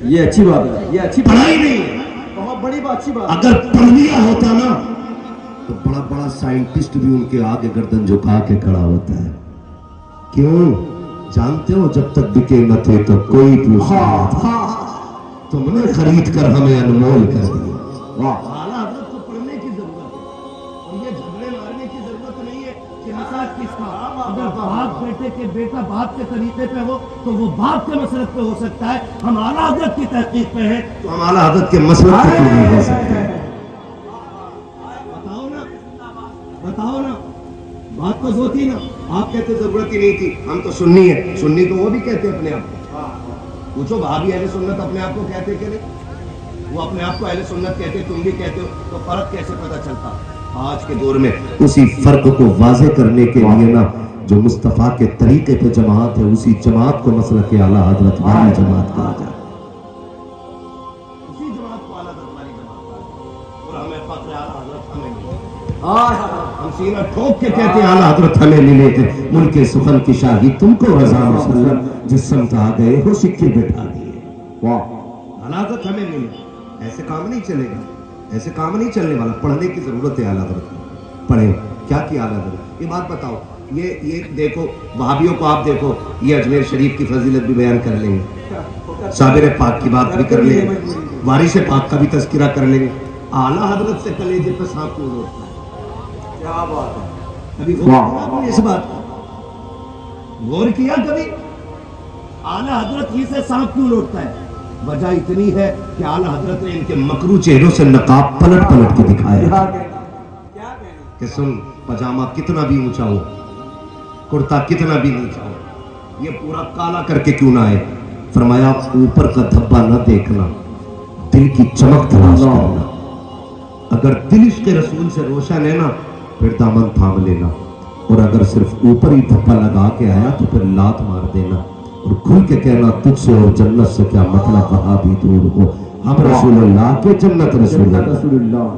ये अच्छी बात है, ये अच्छी पढ़ाई नहीं है। बहुत बड़ी बात, अच्छी बात। अगर पढ़ लिया होता ना तो बड़ा बड़ा साइंटिस्ट भी उनके आगे गर्दन झुका के खड़ा होता है। क्यों? जानते हो, जब तक बिके न थे तो कोई पूछ नहीं था। तुमने खरीद कर हमें अनमोल कर दिया। वाह। आला हज़रत को पढ़ने की जरूरत है और ये झगड़े मारने की जरूरत नहीं है कि मसलक किसका। अगर बाप बेटे के बेटा बाप के तरीके पे हो तो वो बाप के मसलक पे हो सकता है। हम आला हज़रत की तहकीक पे हैं तो हम आला हज़रत के मसलक पे क्यों नहीं हो सकते? बताओ ना, बात तो जो थी ना, आप कहते जरूरत ही नहीं थी, हम तो सुन्नी है। सुन्नी तो वो भी कहते अपने आप को। पूछो भाभी अहले सुन्नत अपने आप को कहते कि नहीं? वो अपने आप को अहले सुन्नत कहते, तुम भी कहते हो, तो फर्क कैसे पता चलता? आज के दौर में उसी फर्क को वाजे करने के लिए ना, जो मुस्तफा के तरीके पे जमात है, उसी जमात को मसलक के आला हज़रत वाली जमात कहा जाए। उसी जमात को आला हज़रत वाली जमात कहा जाए। और हमें फख्र आला हज़रत हमें मिले। हम सीना ठोक के कहते हैं आला हज़रत हमें मिले थे। मुल्के सुखन की शाही तुमको रज़ा मुसल्लम, जिस समत आ गए हो सिक्के बैठा दिए। वाह। आला हज़रत हमें मिले। ऐसे काम नहीं चलेगा, ऐसे काम नहीं चलने वाला। पढ़ने की जरूरत है आला हज़रत को। पढ़े। क्या किया आला हज़रत? ये बात बताओ। ये देखो, वहाबियों को आप देखो, ये अजमेर शरीफ की फजीलत भी बयान कर लेंगे, साबिर पाक की बात भी कर लेंगे, वारिस पाक का भी तज़किरा कर लेंगे। आला हज़रत से कलेजे पे सांप क्यों उड़ता है? क्या बात है? अभी गौर इस बात गौर किया कभी? आला हज़रत ही से सांप क्यों लौटता है? वजह इतनी है कि आला हज़रत ने इनके मकरू चेहरों से नकाब पलट पलट के दिखाया कि सुन, पजामा कितना भी ऊंचा हो, कुर्ता कितना भी नीचा हो, ये पूरा काला करके क्यों ना आए। फरमाया ऊपर का धब्बा न देखना, दिल की चमक तलाश करना। अगर दिल इश्क़ रसूल से रोशन है ना, फिर दामन थाम लेना, और अगर सिर्फ ऊपर ही धब्बा लगा के आया तो फिर लात मार देना और खुल के कहना तुझसे और जन्नत से क्या मतलब, कहा भी दूर हो, हम रसूलुल्लाह के जन्नत रसूलुल्लाह।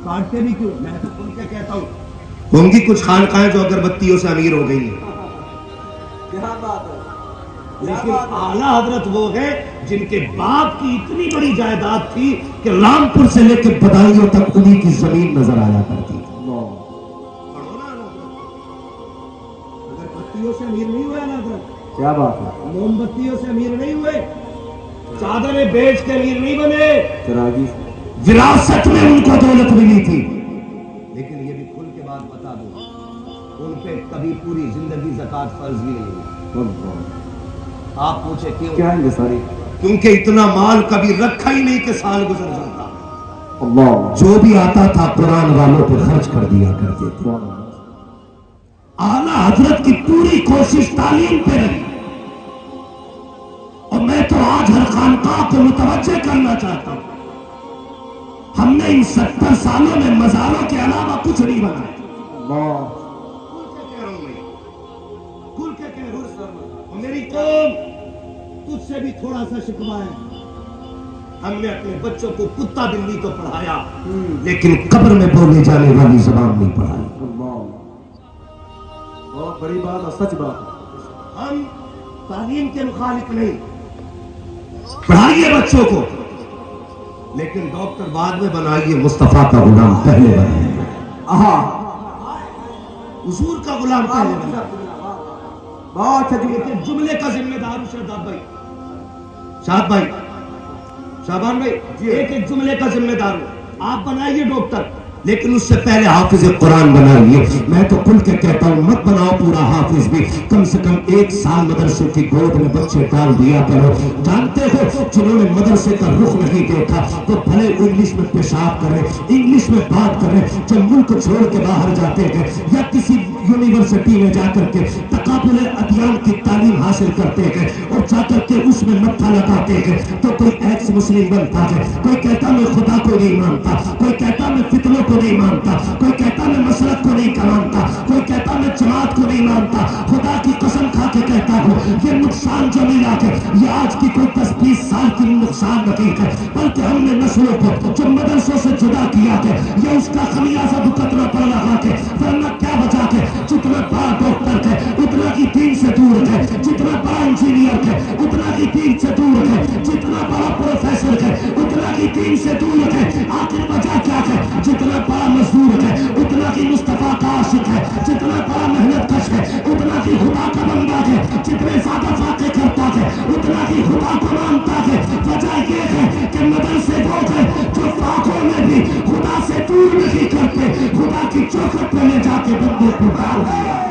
काटते भी क्यों? मैं तो खुल के कहता हूँ, उनकी कुछ खानकाएं जो अगरबत्तियों से अमीर हो गई हैं। क्या बात है? लेकिन आला हज़रत वो है जिनके बाप की इतनी बड़ी जायदाद थी कि रामपुर से लेकर बदायूं तक उन्हीं की जमीन नजर आया करती थी। अगरबत्तियों से अमीर नहीं हुए आला हज़रत। क्या बात है? मोमबत्तियों से अमीर नहीं हुए, चादरें बेच के अमीर नहीं बने। विरासत में उनको दौलत मिली थी। लेकिन ये भी खुल के बात बता दो, उन पे कभी पूरी जिंदगी ज़कात फर्ज भी नहीं हुई। आप पूछे क्यों? क्या है सारी? क्योंकि इतना माल कभी रखा ही नहीं कि साल गुजर जाता। अल्लाह। जो भी आता था कुरान वालों पे खर्च कर दिया करते थे। आला हज़रत की पूरी कोशिश तालीम पे रही। और मैं तो आज हर खानकाह को मुतवज्जे करना चाहता हूं, हमने इन 70 सालों में मज़ारों के अलावा कुछ नहीं बनाया। खुल के कह रहा हूं, मेरी कौम तुझसे भी थोड़ा सा शिकवा है। हमने अपने बच्चों को कुत्ता बिल्ली तो पढ़ाया, लेकिन कब्र में बोले जाने वाली ज़बान नहीं पढ़ाई। बहुत बड़ी बात और सच बात। हम तालीम के मुखालिफ नहीं, पढ़ाइए बच्चों को, लेकिन डॉक्टर बाद में बनाइए, मुस्तफा का गुलाम पहले बनाइए। हुजूर का गुलाम पहले बनाइए। बहुत अच्छे जुमले का जिम्मेदार शाहबान भाई, शाहबान भाई, एक एक जुमले का जिम्मेदार हो। आप बनाइए डॉक्टर, लेकिन उससे पहले हाफिज कुरान बनाइए। मैं तो खुल के कहता हूँ, मत बनाओ पूरा हाफिज भी, कम से कम 1 साल मदरसे की गोद में बच्चे डाल दिया करो। जानते हो, जिन्होंने मदरसे का रुख नहीं देखा वो भले इंग्लिश में पेशाब करें, इंग्लिश में बात करें, जब मुल्क छोड़ के बाहर जाते हैं या किसी यूनिवर्सिटी में जाकर के तकाबुल अदियान की तालीम हासिल करते हैं और जाकर के उसमें मत्था लगाते हैं, तो कोई एक्स मुस्लिम बनता है, कोई कहता मैं खुदा को नहीं मानता, कोई कहता मैं फितनों को नहीं मानता, कोई कहता मैं मसलक को नहीं मानता, कोई कहता मैं जमात को नहीं मानता। खुदा की कसम खा के कहता हूँ, یہ نقصان جو ملا کہ یہ آج کی کوئی 10-20 سال کی نقصان نہیں ہے، بلکہ ہم نے نسلوں کو جو مدرسوں سے جدا کیا کہ یہ اس کا خمیازہ بھگتنا پڑ رہا کہ ورنہ کیا وجہ کہ جتنا بڑا ڈاکٹر ہے اتنا کی دین سے دور ہے، جتنا بڑا انجینئر ہے اتنا کی دین سے دور ہے، جتنا بڑا پروفیسر ہے اتنا کی دین سے دور ہے۔ آخر وجہ کیا ہے؟ جتنا بڑا مزدور ہے اتنا کی مصطفیٰ کا عاشق ہے، جتنا بڑا محنت کش ہے اتنا کی خدا کا بندہ ہے، جتنے زیادہ فاتح کرتا ہے اتنا کی خدا کو مانتا ہے۔ وجہ یہ ہے کہ مدرسے وہ ہے جو فاقوں میں بھی خدا سے دور نہیں کرتے، خدا کی چوکھٹ پہ لے جا کے بندے پکار دیا۔